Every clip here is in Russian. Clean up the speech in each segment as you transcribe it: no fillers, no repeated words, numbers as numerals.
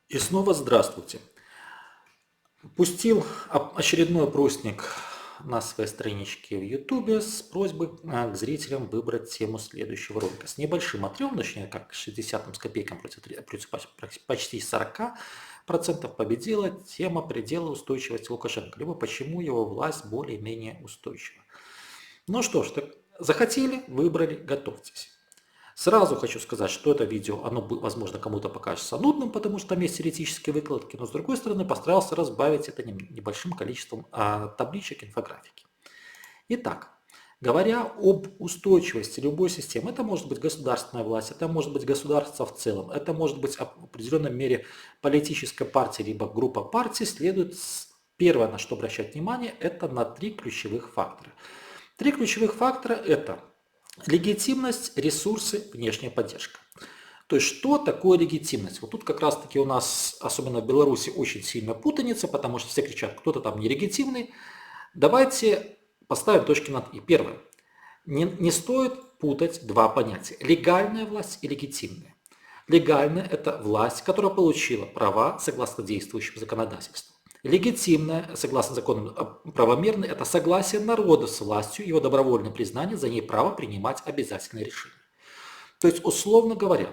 И снова здравствуйте. Пустил очередной опросник на своей страничке в YouTube с просьбой к зрителям выбрать тему следующего ролика. С небольшим отрывом, точнее как 60 с копейками против почти 40% победила тема предела устойчивости Лукашенко, либо почему его власть более-менее устойчива. Ну что ж, так захотели, выбрали, готовьтесь. Сразу хочу сказать, что это видео, оно, возможно, кому-то покажется нудным, потому что там есть теоретические выкладки, но с другой стороны постарался разбавить это небольшим количеством табличек инфографики. Итак, говоря об устойчивости любой системы, это может быть государственная власть, это может быть государство в целом, это может быть в определенной мере политическая партия, либо группа партий, следует первое, на что обращать внимание, это на три ключевых фактора. Три ключевых фактора – это легитимность, ресурсы, внешняя поддержка. То есть, что такое легитимность? Вот тут как раз-таки у нас, особенно в Беларуси, очень сильно путаница, потому что все кричат, кто-то там нелегитимный. Давайте поставим точки над «и». Первое. Не стоит путать два понятия. Легальная власть и легитимная. Легальная – это власть, которая получила права согласно действующему законодательству. Легитимное, согласно законам правомерное, это согласие народа с властью, его добровольное признание, за ней право принимать обязательные решения. То есть, условно говоря,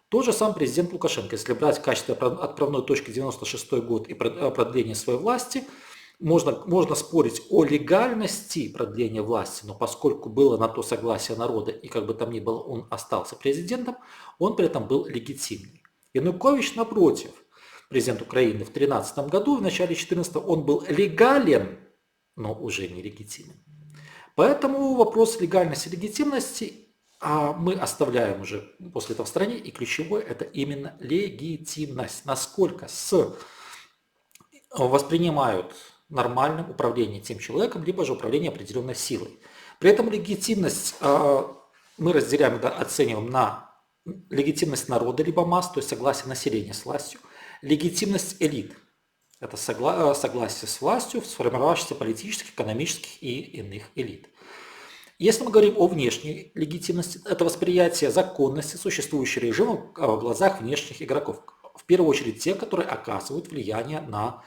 тот же сам президент Лукашенко, если брать в качестве отправной точки 96 год и продление своей власти, можно спорить о легальности продления власти, но поскольку было на то согласие народа, и как бы там ни было, он остался президентом, он при этом был легитимный. Янукович, напротив, президент Украины в 2013 году, в начале 2014 он был легален, но уже не легитимен. Поэтому вопрос легальности и легитимности мы оставляем уже после этого в стране, и ключевое это именно легитимность. Насколько воспринимают нормальным управление тем человеком, либо же управление определенной силой. При этом легитимность мы разделяем, оцениваем на легитимность народа, либо масс, то есть согласие населения с властью, легитимность элит. Это согласие с властью в сформировавшихся политических, экономических и иных элит. Если мы говорим о внешней легитимности, это восприятие законности существующего режима в глазах внешних игроков. В первую очередь те, которые оказывают влияние на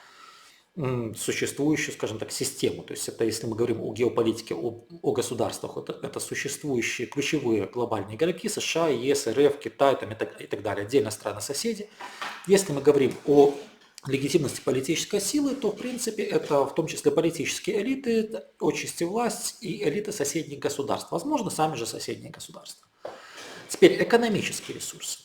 существующую, скажем так, систему. То есть это, если мы говорим о геополитике, о государствах, это существующие ключевые глобальные игроки: США, ЕС, РФ, Китай там, и так далее, отдельно страны-соседи. Если мы говорим о легитимности политической силы, то в принципе это в том числе политические элиты, отчасти власть и элиты соседних государств, возможно, сами же соседние государства. Теперь экономические ресурсы.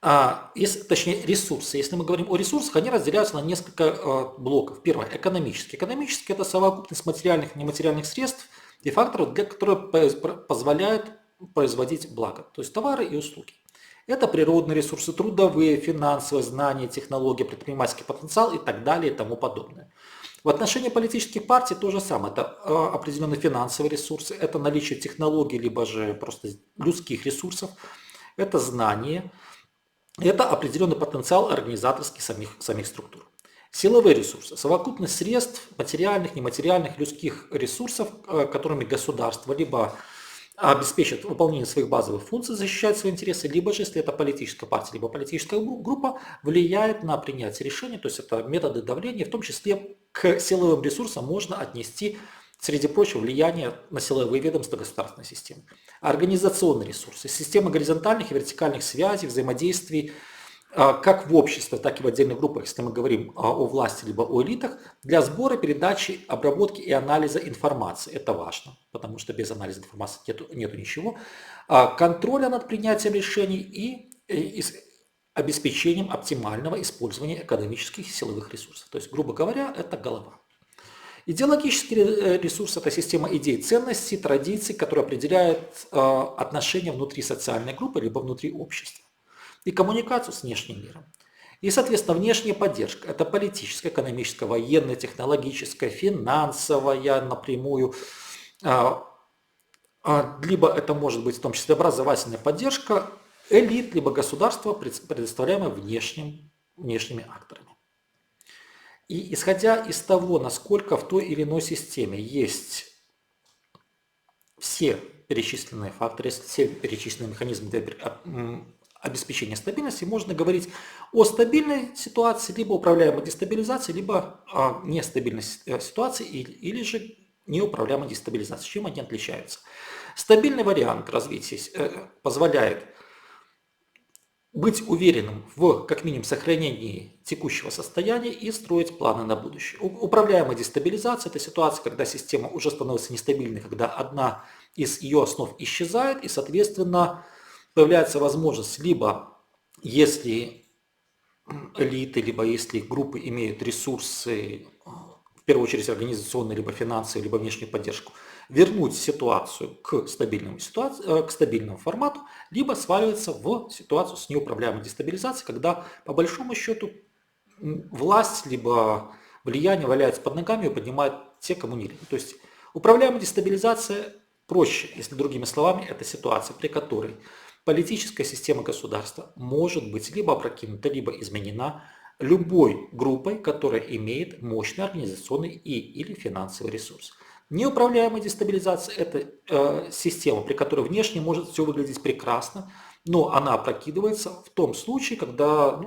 Точнее, ресурсы. Если мы говорим о ресурсах, они разделяются на несколько блоков. Первое – экономические. Экономические – это совокупность материальных и нематериальных средств и факторов, которые позволяют производить благо, то есть товары и услуги. Это природные ресурсы, трудовые, финансовые, знания, технологии, предпринимательский потенциал и так далее и тому подобное. В отношении политических партий то же самое. Это определенные финансовые ресурсы, это наличие технологий, либо же просто людских ресурсов, это знания, это определенный потенциал организаторский самих структур. Силовые ресурсы – совокупность средств, материальных, нематериальных, людских ресурсов, которыми государство либо обеспечит выполнение своих базовых функций, защищает свои интересы, либо же, если это политическая партия, либо политическая группа, влияет на принятие решений, то есть это методы давления, в том числе к силовым ресурсам можно отнести, среди прочего, влияние на силовые ведомства государственной системы. Организационные ресурсы, система горизонтальных и вертикальных связей, взаимодействий, как в обществе, так и в отдельных группах, если мы говорим о власти либо о элитах, для сбора, передачи, обработки и анализа информации. Это важно, потому что без анализа информации нету ничего. Контроля над принятием решений и обеспечением оптимального использования экономических и силовых ресурсов. То есть, грубо говоря, это голова. Идеологический ресурс – это система идей, ценностей, традиций, которые определяют отношения внутри социальной группы либо внутри общества и коммуникацию с внешним миром. И, соответственно, внешняя поддержка – это политическая, экономическая, военная, технологическая, финансовая напрямую, либо это может быть в том числе образовательная поддержка элит, либо государства, предоставляемое внешними акторами. И исходя из того, насколько в той или иной системе есть все перечисленные факторы, все перечисленные механизмы для обеспечения стабильности, можно говорить о стабильной ситуации, либо управляемой дестабилизации, либо нестабильной ситуации, или же неуправляемой дестабилизации. Чем они отличаются? Стабильный вариант развития позволяет быть уверенным в, как минимум, сохранении текущего состояния и строить планы на будущее. Управляемая дестабилизация – это ситуация, когда система уже становится нестабильной, когда одна из ее основ исчезает, и, соответственно, появляется возможность либо, если элиты, либо если группы имеют ресурсы, в первую очередь организационные, либо финансовые, либо внешнюю поддержку, вернуть ситуацию к стабильному формату, либо сваливаться в ситуацию с неуправляемой дестабилизацией, когда по большому счету власть либо влияние валяется под ногами и поднимают те, кому не лень. То есть управляемая дестабилизация проще, если другими словами, это ситуация, при которой политическая система государства может быть либо опрокинута, либо изменена любой группой, которая имеет мощный организационный или финансовый ресурс. Неуправляемая дестабилизация – это система, при которой внешне может все выглядеть прекрасно, но она опрокидывается в том случае, когда,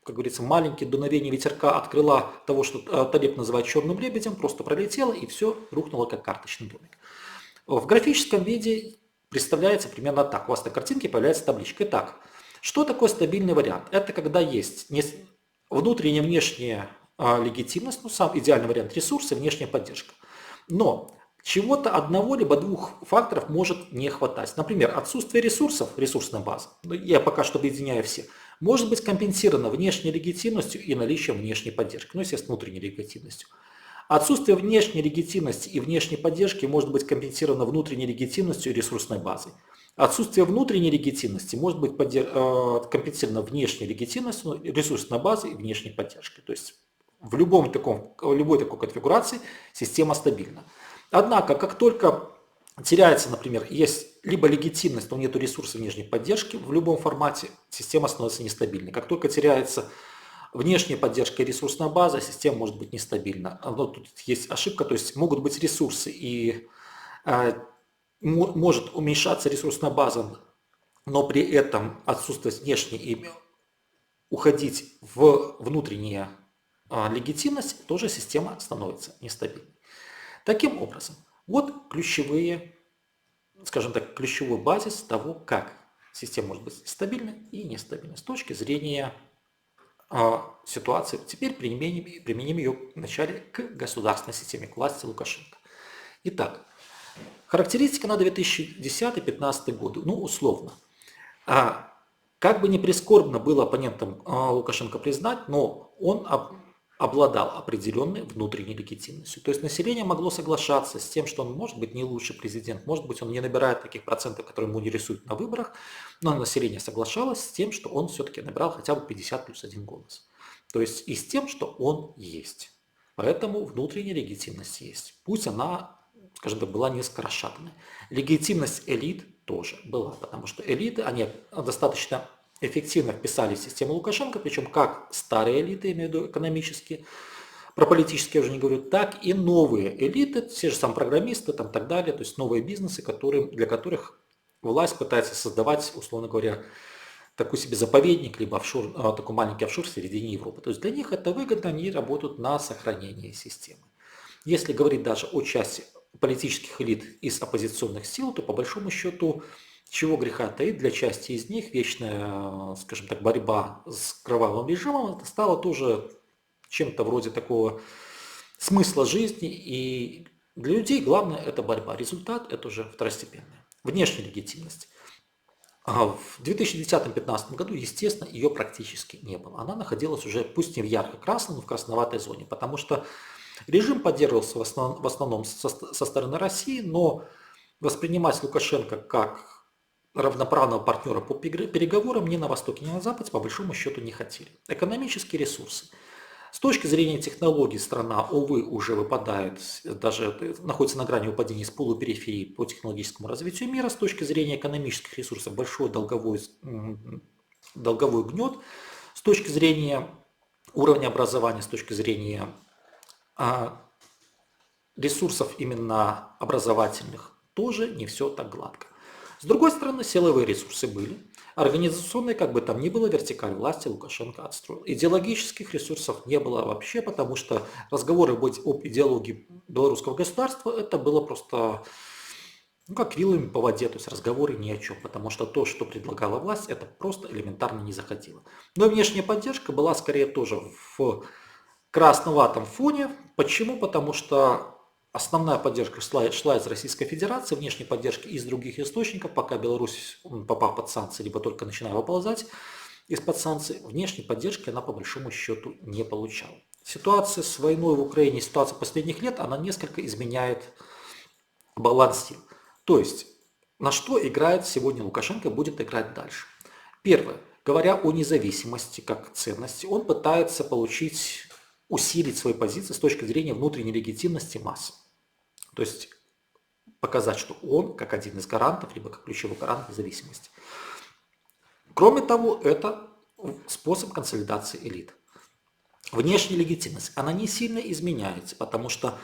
как говорится, маленькие дуновение ветерка от крыла того, что Талеб называет черным лебедем, просто пролетело и все рухнуло как карточный домик. В графическом виде представляется примерно так. У вас на картинке появляется табличка. Итак, что такое стабильный вариант? Это когда есть внутренняя и внешняя легитимность, сам идеальный вариант ресурса, внешняя поддержка. Но чего-то одного либо двух факторов может не хватать. Например, отсутствие ресурсов, ресурсной базы, я пока что объединяю все, может быть компенсировано внешней легитимностью и наличием внешней поддержки, естественно, внутренней легитимностью. Отсутствие внешней легитимности и внешней поддержки может быть компенсировано внутренней легитимностью и ресурсной базой. Отсутствие внутренней легитимности может быть компенсировано внешней легитимностью, ресурсной базой и внешней поддержкой. То есть в любой такой конфигурации система стабильна. Однако, как только теряется, например, есть либо легитимность, но нет ресурса внешней поддержки, в любом формате система становится нестабильной. Как только теряется внешняя поддержка и ресурсная база, система может быть нестабильна. Но тут есть ошибка, то есть могут быть ресурсы и может уменьшаться ресурсная база, но при этом отсутствовать внешней и уходить в внутреннюю легитимность, тоже система становится нестабильной. Таким образом, вот ключевые, скажем так, ключевой базис того, как система может быть стабильной и нестабильной с точки зрения ситуации. Теперь применим ее вначале к государственной системе, к власти Лукашенко. Итак, характеристика на 2010-2015 годы, условно. Как бы не прискорбно было оппонентам Лукашенко признать, но он обладал определенной внутренней легитимностью. То есть население могло соглашаться с тем, что он может быть не лучший президент, может быть он не набирает таких процентов, которые ему не рисуют на выборах, но население соглашалось с тем, что он все-таки набрал хотя бы 50 плюс 1 голос. То есть и с тем, что он есть. Поэтому внутренняя легитимность есть. Пусть она, скажем так, была несколько расшатанной. Легитимность элит тоже была, потому что элиты, они достаточно эффективно вписали в систему Лукашенко, причем как старые элиты, имею в виду экономические, про политические я уже не говорю, так и новые элиты, те же самые программисты и так далее, то есть новые бизнесы, для которых власть пытается создавать, условно говоря, такой себе заповедник, либо такой маленький офшор в середине Европы. То есть для них это выгодно, они работают на сохранение системы. Если говорить даже о части политических элит из оппозиционных сил, то по большому счету, чего греха таить, для части из них вечная, скажем так, борьба с кровавым режимом, это стало тоже чем-то вроде такого смысла жизни, и для людей главное это борьба, результат это уже второстепенное. Внешняя легитимность. В 2010-2015 году, естественно, ее практически не было. Она находилась уже, пусть не в ярко-красной, но в красноватой зоне, потому что режим поддерживался в основном со стороны России, но воспринимать Лукашенко как равноправного партнера по переговорам ни на Востоке, ни на Западе по большому счету не хотели. Экономические ресурсы. С точки зрения технологий страна, увы, уже выпадает, даже находится на грани выпадения с полупериферии по технологическому развитию мира. С точки зрения экономических ресурсов большой долговой гнет. С точки зрения уровня образования, с точки зрения ресурсов именно образовательных, тоже не все так гладко. С другой стороны, силовые ресурсы были. Организационной, как бы там ни было, вертикаль власти Лукашенко отстроил. Идеологических ресурсов не было вообще, потому что разговоры об идеологии белорусского государства это было просто как вилами по воде, то есть разговоры ни о чем, потому что то, что предлагала власть, это просто элементарно не заходило. Но внешняя поддержка была скорее тоже в красноватом фоне. Почему? Потому что основная поддержка шла из Российской Федерации, внешней поддержки из других источников, пока Беларусь, попав под санкции, либо только начинала выползать из-под санкций, внешней поддержки она по большому счету не получала. Ситуация с войной в Украине, ситуация последних лет, она несколько изменяет баланс сил. То есть, на что играет сегодня Лукашенко, будет играть дальше. Первое. Говоря о независимости как ценности, он пытается усилить свои позиции с точки зрения внутренней легитимности масс. То есть показать, что он как один из гарантов, либо как ключевой гарант независимости. Кроме того, это способ консолидации элит. Внешняя легитимность, она не сильно изменяется, потому что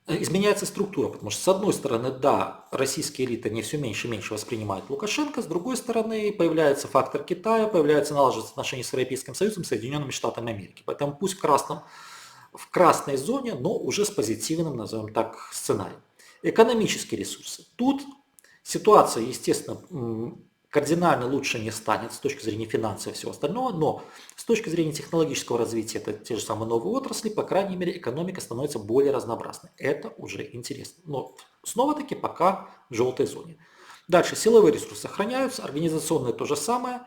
изменяется структура, потому что с одной стороны, да, российские элиты не все меньше и меньше воспринимают Лукашенко, с другой стороны, появляется фактор Китая, появляется налаживается отношения с Европейским Союзом, Соединенными Штатами Америки. Поэтому пусть в красной зоне, но уже с позитивным, назовем так, сценарием. Экономические ресурсы. Тут ситуация, естественно, кардинально лучше не станет с точки зрения финансов и всего остального, но с точки зрения технологического развития, это те же самые новые отрасли, по крайней мере, экономика становится более разнообразной. Это уже интересно. Но снова-таки пока в желтой зоне. Дальше силовые ресурсы сохраняются, организационные то же самое.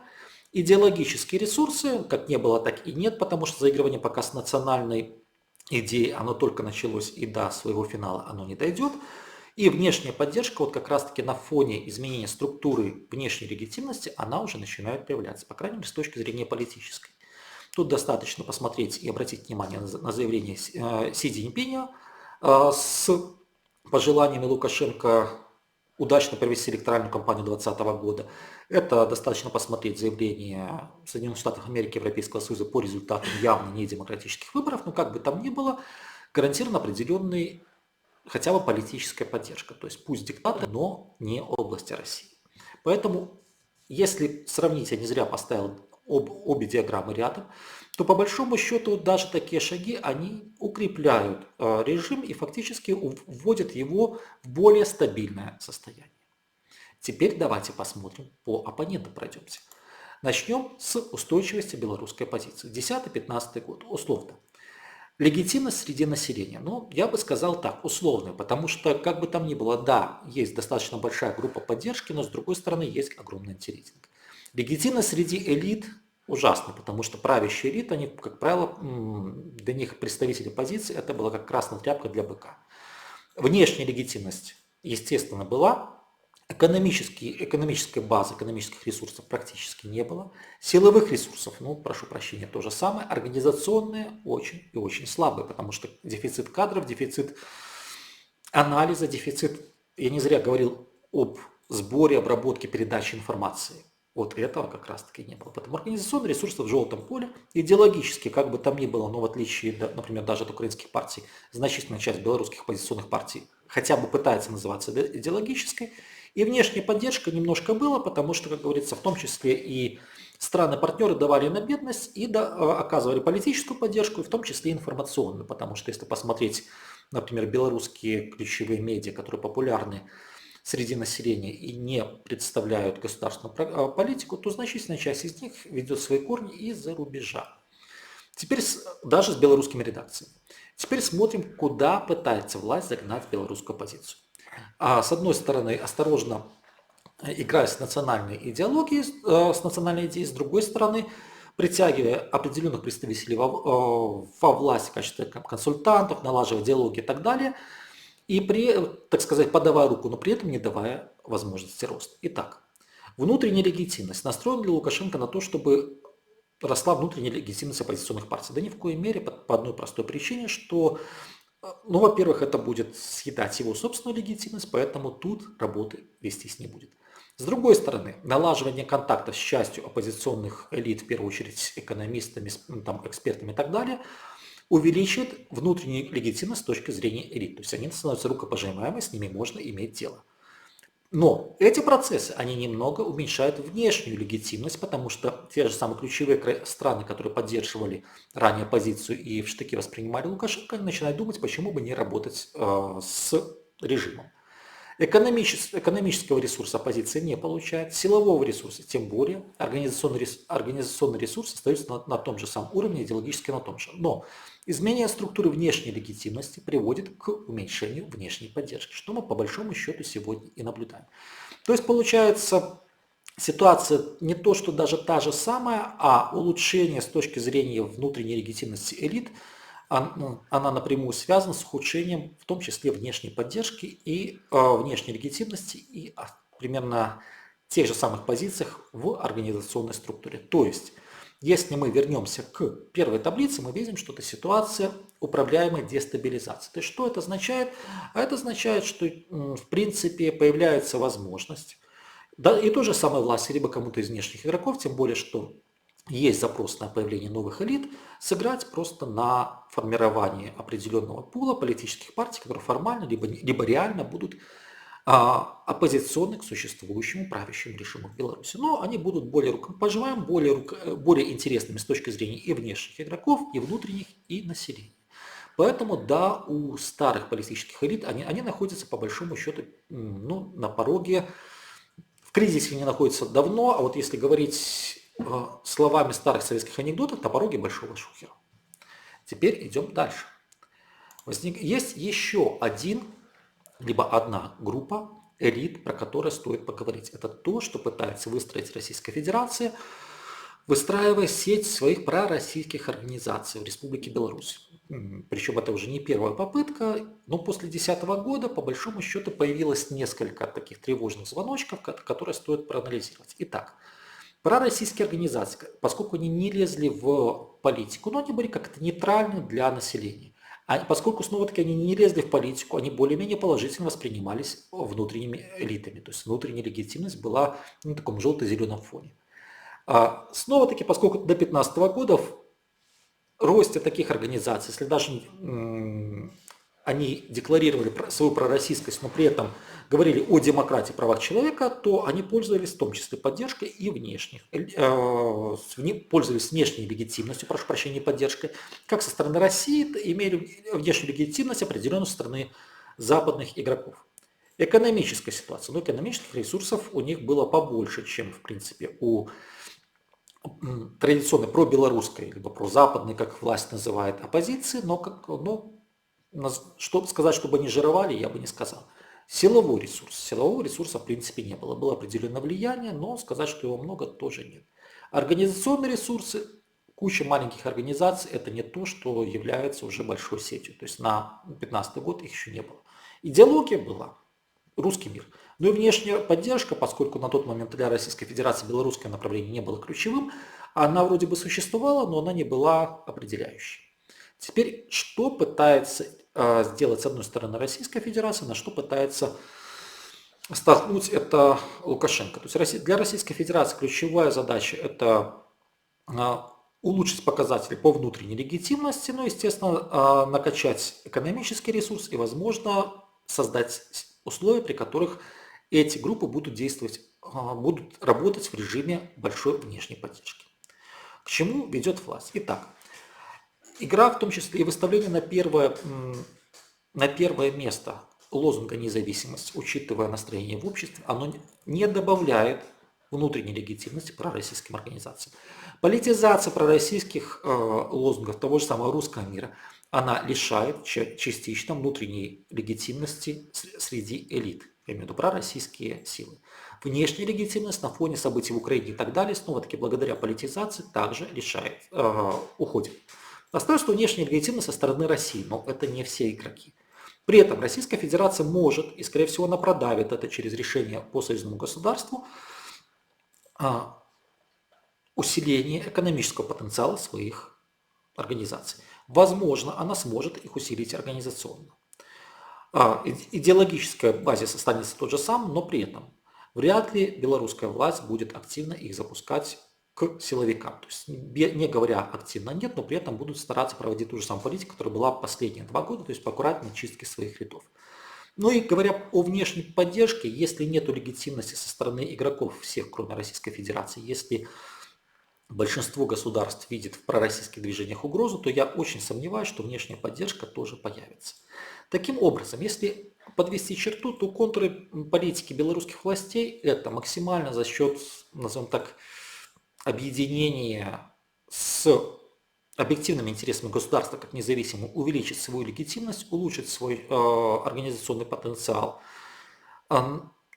Идеологические ресурсы, как не было, так и нет, потому что заигрывание пока с национальной идеей, оно только началось, и до своего финала оно не дойдет. И внешняя поддержка, вот как раз-таки на фоне изменения структуры внешней легитимности, она уже начинает появляться, по крайней мере, с точки зрения политической. Тут достаточно посмотреть и обратить внимание на заявление Си Цзиньпиня с пожеланиями Лукашенко удачно провести электоральную кампанию 2020 года. Это достаточно посмотреть заявление Соединенных Штатов Америки, Европейского Союза по результатам явно недемократических выборов, но как бы там ни было, гарантирован определенный хотя бы политическая поддержка. То есть пусть диктатор, но не области России. Поэтому, если сравнить, я не зря поставил обе диаграммы рядом, то по большому счету даже такие шаги, они укрепляют режим и фактически вводят его в более стабильное состояние. Теперь давайте посмотрим, по оппонентам пройдемся. Начнем с устойчивости белорусской позиции. 10-15 год, условно. Легитимность среди населения. Ну, я бы сказал так, условная, потому что, как бы там ни было, да, есть достаточно большая группа поддержки, но с другой стороны есть огромный антирейтинг. Легитимность среди элит ужасна, потому что правящие элиты, они, как правило, для них представители позиции, это была как красная тряпка для быка. Внешняя легитимность, естественно, была. Экономической базы, экономических ресурсов практически не было. Силовых ресурсов, ну, прошу прощения, то же самое. Организационные очень и очень слабые, потому что дефицит кадров, дефицит анализа, дефицит, я не зря говорил об сборе, обработке, передаче информации. Вот этого как раз таки не было. Поэтому организационные ресурсы в желтом поле, идеологически, как бы там ни было, но в отличие, например, даже от украинских партий, значительная часть белорусских оппозиционных партий хотя бы пытается называться идеологической. И внешняя поддержка немножко была, потому что, как говорится, в том числе и страны-партнеры давали на бедность и оказывали политическую поддержку, и в том числе и информационную. Потому что если посмотреть, например, белорусские ключевые медиа, которые популярны среди населения и не представляют государственную политику, то значительная часть из них ведет свои корни из-за рубежа. Теперь даже с белорусскими редакциями. Теперь смотрим, куда пытается власть загнать белорусскую оппозицию. С одной стороны, осторожно играя с национальной идеологией, с национальной идеей, с другой стороны, притягивая определенных представителей во власть в качестве консультантов, налаживая диалоги и так далее, и так сказать, подавая руку, но при этом не давая возможности роста. Итак, внутренняя легитимность. Настроен ли Лукашенко на то, чтобы росла внутренняя легитимность оппозиционных партий? Да ни в коей мере, по одной простой причине, что ну, во-первых, это будет съедать его собственную легитимность, поэтому тут работы вестись не будет. С другой стороны, налаживание контактов с частью оппозиционных элит, в первую очередь экономистами, там, экспертами и так далее, увеличит внутреннюю легитимность с точки зрения элит. То есть они становятся рукопожимаемыми, с ними можно иметь дело. Но эти процессы, они немного уменьшают внешнюю легитимность, потому что те же самые ключевые страны, которые поддерживали ранее оппозицию и в штыки воспринимали Лукашенко, они начинают думать, почему бы не работать с режимом. Экономического ресурса оппозиция не получает, силового ресурса тем более, организационный ресурс остается на том же самом уровне, идеологически на том же. Но изменение структуры внешней легитимности приводит к уменьшению внешней поддержки, что мы по большому счету сегодня и наблюдаем. То есть получается ситуация не то, что даже та же самая, а улучшение с точки зрения внутренней легитимности элит, она напрямую связана с ухудшением, в том числе внешней поддержки и внешней легитимности и примерно тех же самых позициях в организационной структуре. То есть, если мы вернемся к первой таблице, мы видим, что это ситуация управляемой дестабилизации. То есть, что это означает? А это означает, что в принципе появляется возможность, да, и то же самое власти, либо кому-то из внешних игроков, тем более, что есть запрос на появление новых элит, сыграть просто на формирование определенного пула политических партий, которые формально, либо реально будут оппозиционны к существующему правящему режиму в Беларуси. Но они будут более рукопожимаемыми, более интересными с точки зрения и внешних игроков, и внутренних, и населения. Поэтому, да, у старых политических элит они находятся по большому счету на пороге. В кризисе они находятся давно, а вот если говорить словами старых советских анекдотов, на пороге большого шухера. Теперь идем дальше. Есть еще либо одна группа элит, про которую стоит поговорить. Это то, что пытается выстроить Российская Федерация, выстраивая сеть своих пророссийских организаций в Республике Беларусь. Причем это уже не первая попытка, но после 2010 года, по большому счету, появилось несколько таких тревожных звоночков, которые стоит проанализировать. Итак, пророссийские организации, поскольку они не лезли в политику, но они были как-то нейтральны для населения. Поскольку, снова-таки, они не лезли в политику, они более-менее положительно воспринимались внутренними элитами. То есть внутренняя легитимность была на таком желто-зеленом фоне. Снова-таки, поскольку до 2015 года в росте таких организаций, если даже они декларировали свою пророссийскость, но при этом говорили о демократии, правах человека, то они пользовались в том числе поддержкой и внешних, пользовались внешней легитимностью, прошу прощения, поддержкой, как со стороны России, имели внешнюю легитимность определенной со стороны западных игроков. Экономическая ситуация. Но экономических ресурсов у них было побольше, чем, в принципе, у традиционной пробелорусской, либо прозападной, как власть называет, оппозиции, но что сказать, чтобы они жировали, я бы не сказал. Силовой ресурс. Силового ресурса в принципе не было. Было определенное влияние, но сказать, что его много, тоже нет. Организационные ресурсы, куча маленьких организаций, это не то, что является уже большой сетью. То есть на 2015 год их еще не было. Идеология была. Русский мир. Ну и внешняя поддержка, поскольку на тот момент для Российской Федерации белорусское направление не было ключевым, она вроде бы существовала, но она не была определяющей. Теперь, что пытается сделать, с одной стороны, Российская Федерация, на что пытается столкнуть это Лукашенко. То есть для Российской Федерации ключевая задача – это улучшить показатели по внутренней легитимности, ну, естественно, накачать экономический ресурс и, возможно, создать условия, при которых эти группы будут работать в режиме большой внешней поддержки. К чему ведет власть? Итак, игра, в том числе и выставление на первое место лозунга независимость, учитывая настроение в обществе, оно не добавляет внутренней легитимности пророссийским организациям. Политизация пророссийских лозунгов того же самого русского мира, она лишает частично внутренней легитимности среди элит, я имею в виду пророссийские силы. Внешняя легитимность на фоне событий в Украине и так далее, снова-таки благодаря политизации, также уходит. Остается внешняя легитимность со стороны России, но это не все игроки. При этом Российская Федерация может, и скорее всего она продавит это через решение по союзному государству, усиление экономического потенциала своих организаций. Возможно, она сможет их усилить организационно. Идеологическая базис останется тот же сам, но при этом вряд ли белорусская власть будет активно их запускать к силовикам. То есть, не говоря активно нет, но при этом будут стараться проводить ту же самую политику, которая была последние 2 года, то есть по аккуратной чистке своих рядов. Ну и говоря о внешней поддержке, если нет легитимности со стороны игроков всех, кроме Российской Федерации, если большинство государств видит в пророссийских движениях угрозу, то я очень сомневаюсь, что внешняя поддержка тоже появится. Таким образом, если подвести черту, то контуры политики белорусских властей – это максимально за счет, назовем так, объединения с объективными интересами государства как независимого, увеличить свою легитимность, улучшить свой организационный потенциал.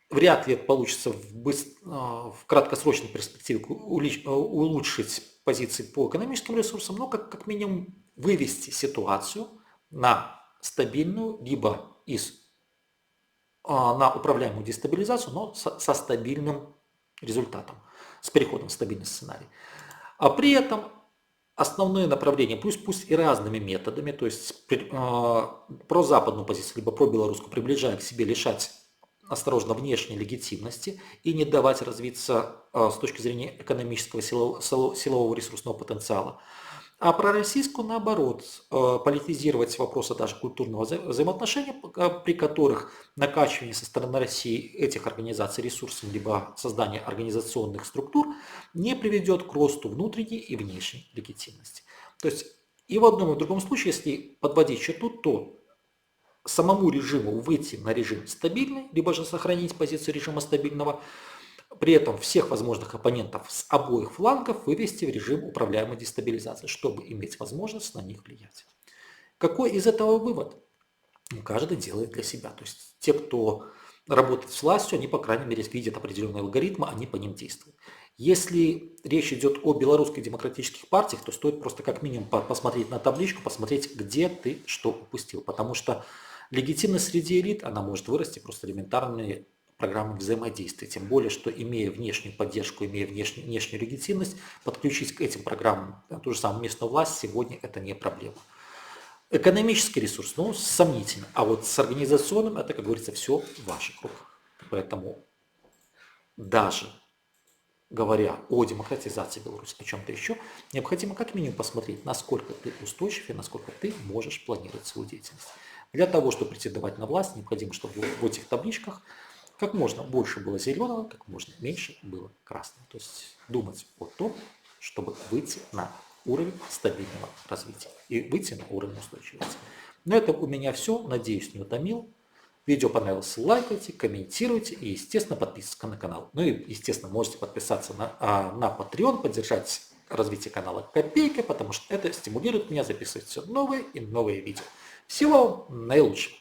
Вряд ли это получится в краткосрочной перспективе улучшить позиции по экономическим ресурсам, но как минимум вывести ситуацию на стабильную, либо на управляемую дестабилизацию, но со стабильным результатом, с переходом в стабильный сценарий. А при этом основное направление, пусть и разными методами, то есть про западную позицию, либо про белорусскую, приближая к себе, лишать осторожно внешней легитимности и не давать развиться с точки зрения экономического силового ресурсного потенциала. А пророссийскую, наоборот, политизировать вопросы даже культурного взаимоотношения, при которых накачивание со стороны России этих организаций ресурсом, либо создание организационных структур не приведет к росту внутренней и внешней легитимности. То есть и в одном и в другом случае, если подводить черту, то самому режиму выйти на режим стабильный, либо же сохранить позицию режима стабильного, при этом всех возможных оппонентов с обоих флангов вывести в режим управляемой дестабилизации, чтобы иметь возможность на них влиять. Какой из этого вывод? Каждый делает для себя. То есть те, кто работает с властью, они, по крайней мере, видят определенные алгоритмы, они по ним действуют. Если речь идет о белорусских демократических партиях, то стоит просто как минимум посмотреть на табличку, посмотреть, где ты что упустил. Потому что легитимность среди элит, она может вырасти просто элементарными программами взаимодействия. Тем более, что имея внешнюю поддержку, имея внешнюю легитимность, подключить к этим программам ту же самую местную власть сегодня это не проблема. Экономический ресурс, сомнительно. А вот с организационным это, как говорится, все в ваших руках. Поэтому даже говоря о демократизации Беларуси, о чем-то еще, необходимо как минимум посмотреть, насколько ты устойчив и насколько ты можешь планировать свою деятельность. Для того, чтобы претендовать на власть, необходимо, чтобы в этих табличках как можно больше было зеленого, как можно меньше было красного. То есть думать о том, чтобы выйти на уровень стабильного развития и выйти на уровень устойчивости. На этом у меня все. Надеюсь, не утомил. Видео понравилось, лайкайте, комментируйте и, естественно, подписывайтесь на канал. Ну и, естественно, можете подписаться на Patreon, поддержать развитие канала копейкой, потому что это стимулирует меня записывать все новые и новые видео. Всего вам наилучшего!